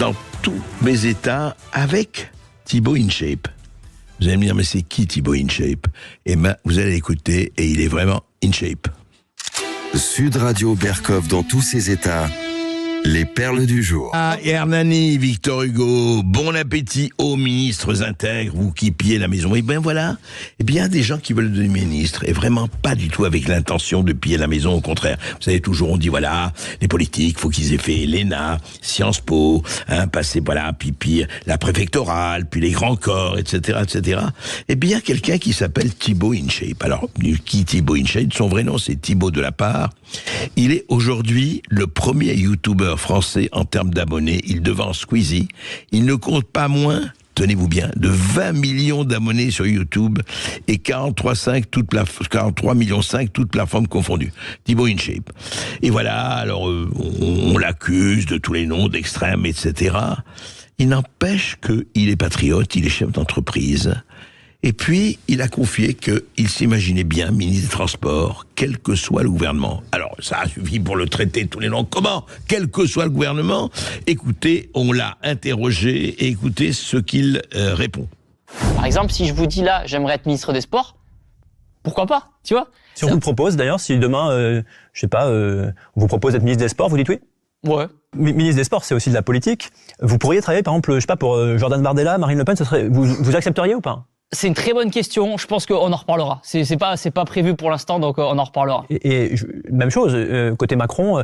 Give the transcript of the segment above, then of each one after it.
dans tous mes états avec Thibaut InShape. Vous allez me dire, mais c'est qui Thibaut InShape? Eh ben, vous allez l'écouter et il est vraiment InShape. Sud Radio Berkov dans tous ses états. Les perles du jour. Ah, Hernani, Victor Hugo, bon appétit aux ministres intègres, vous qui pillez la maison. Et bien voilà, eh bien des gens qui veulent devenir ministres, et vraiment pas du tout avec l'intention de piller la maison, au contraire. Vous savez, toujours on dit, voilà, les politiques, faut qu'ils aient fait l'ENA, Sciences Po, passer, voilà, puis la préfectorale, puis les grands corps, etc., etc. Eh bien, quelqu'un qui s'appelle Thibaut InShape. Alors, qui Thibaut InShape? Son vrai nom, c'est Thibaut Delapart. Il est aujourd'hui le premier YouTuber français en termes d'abonnés. Il devance Squeezie. Il ne compte pas moins, tenez-vous bien, de 20 millions d'abonnés sur YouTube et 43 millions 5 toutes plateformes confondues. Thibaut InShape. Et voilà, alors on l'accuse de tous les noms d'extrême, etc. Il n'empêche qu'il est patriote, il est chef d'entreprise. Et puis, il a confié qu'il s'imaginait bien ministre des Transports, quel que soit le gouvernement. Alors, ça a suffi pour le traiter tous les noms. Comment? Quel que soit le gouvernement? Écoutez, on l'a interrogé et écoutez ce qu'il répond. Par exemple, si je vous dis là, j'aimerais être ministre des Sports, pourquoi pas, tu vois? Si on vous le propose, d'ailleurs, si demain, je sais pas, on vous propose d'être ministre des Sports, vous dites oui? Ouais. Ministre des Sports, c'est aussi de la politique. Vous pourriez travailler, par exemple, je sais pas, pour Jordan Bardella, Marine Le Pen, vous accepteriez ou pas? C'est une très bonne question. Je pense qu'on en reparlera. C'est pas prévu pour l'instant, donc on en reparlera. Même chose, côté Macron,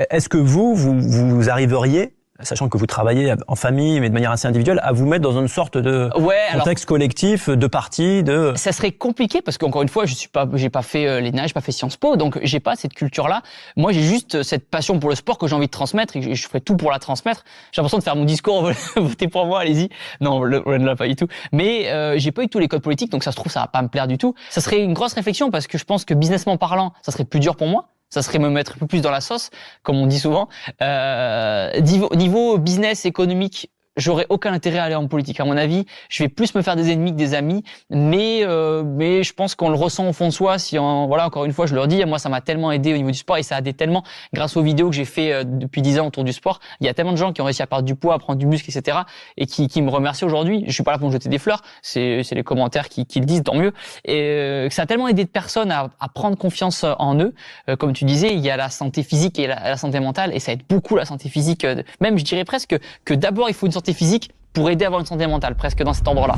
est-ce que vous arriveriez, sachant que vous travaillez en famille, mais de manière assez individuelle, à vous mettre dans une sorte de contexte collectif, de parti, de... Ça serait compliqué parce qu'encore une fois, j'ai pas fait l'ENA, j'ai pas fait Sciences Po, donc j'ai pas cette culture-là. Moi, j'ai juste cette passion pour le sport que j'ai envie de transmettre et je ferai tout pour la transmettre. J'ai l'impression de faire mon discours, votez pour moi, allez-y. Non, là, pas du tout. Mais j'ai pas eu tous les codes politiques, donc ça se trouve, ça va pas me plaire du tout. Ça serait une grosse réflexion parce que je pense que businessment parlant, ça serait plus dur pour moi. Ça serait me mettre un peu plus dans la sauce, comme on dit souvent. Niveau business économique, j'aurais aucun intérêt à aller en politique. À mon avis, je vais plus me faire des ennemis que des amis, mais je pense qu'on le ressent au fond de soi. Voilà, encore une fois, je leur dis, moi, ça m'a tellement aidé au niveau du sport et ça a aidé tellement grâce aux vidéos que j'ai fait depuis 10 ans autour du sport. Il y a tellement de gens qui ont réussi à perdre du poids, à prendre du muscle, etc. et qui me remercient aujourd'hui. Je suis pas là pour me jeter des fleurs, c'est les commentaires qui le disent, tant mieux. Et ça a tellement aidé de personnes à prendre confiance en eux. Comme tu disais, il y a la santé physique et la santé mentale et ça aide beaucoup la santé physique. Même, je dirais presque que d'abord, il faut une santé physique pour aider à avoir une santé mentale, presque dans cet endroit-là.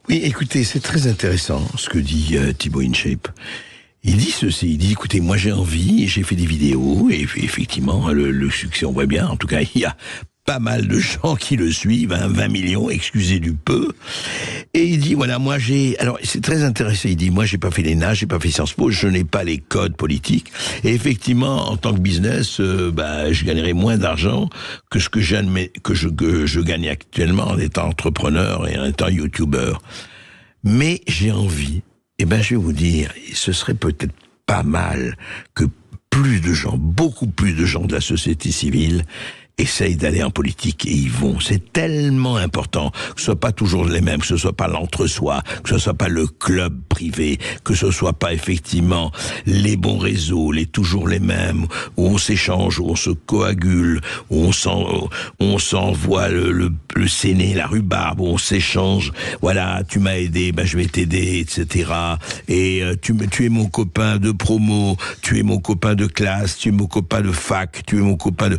Oui, écoutez, c'est très intéressant ce que dit Thibaut InShape. Il dit ceci, il dit, écoutez, moi j'ai envie, j'ai fait des vidéos, et effectivement, le succès, on voit bien, en tout cas, il y a pas mal de gens qui le suivent, 20 millions, excusez du peu. Et il dit, voilà, alors c'est très intéressant, il dit, moi j'ai pas fait l'ENA, j'ai pas fait Sciences Po, je n'ai pas les codes politiques. Et effectivement, en tant que business, je gagnerai moins d'argent que ce que je gagne actuellement en étant entrepreneur et en étant YouTuber. Mais j'ai envie, je vais vous dire, ce serait peut-être pas mal que plus de gens, beaucoup plus de gens de la société civile essayent d'aller en politique et y vont. C'est tellement important que ce soit pas toujours les mêmes, que ce soit pas l'entre-soi, que ce soit pas le club privé, que ce soit pas effectivement les bons réseaux, toujours les mêmes, où on s'échange, où on se coagule, où on s'envoie le séné, la rhubarbe, où on s'échange. Voilà, tu m'as aidé, je vais t'aider, etc. Et tu es mon copain de promo, tu es mon copain de classe, tu es mon copain de fac, tu es mon copain de...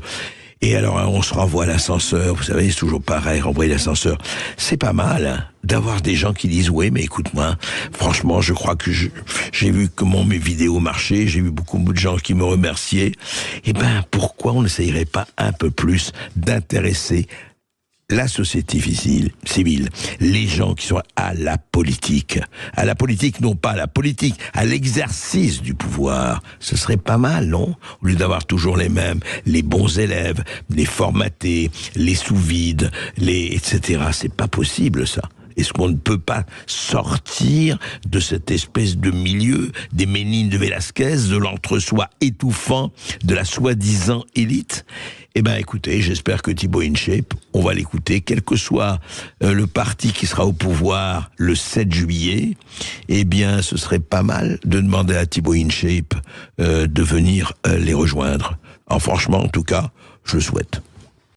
Et alors, on se renvoie à l'ascenseur. Vous savez, c'est toujours pareil, renvoyer l'ascenseur. C'est pas mal, hein, d'avoir des gens qui disent, oui, mais écoute-moi, franchement, je crois que j'ai vu comment mes vidéos marchaient, j'ai vu beaucoup de gens qui me remerciaient. Pourquoi on n'essayerait pas un peu plus d'intéresser la société civile, les gens qui sont à la politique, non pas à la politique, à l'exercice du pouvoir, ce serait pas mal, non? Au lieu d'avoir toujours les mêmes, les bons élèves, les formatés, les sous-vides, etc. C'est pas possible, ça. Est-ce qu'on ne peut pas sortir de cette espèce de milieu des Ménines de Velasquez, de l'entre-soi étouffant, de la soi-disant élite? Écoutez, j'espère que Thibaut InShape, on va l'écouter, quel que soit le parti qui sera au pouvoir le 7 juillet, ce serait pas mal de demander à Thibaut InShape de venir les rejoindre. Franchement, en tout cas, je le souhaite.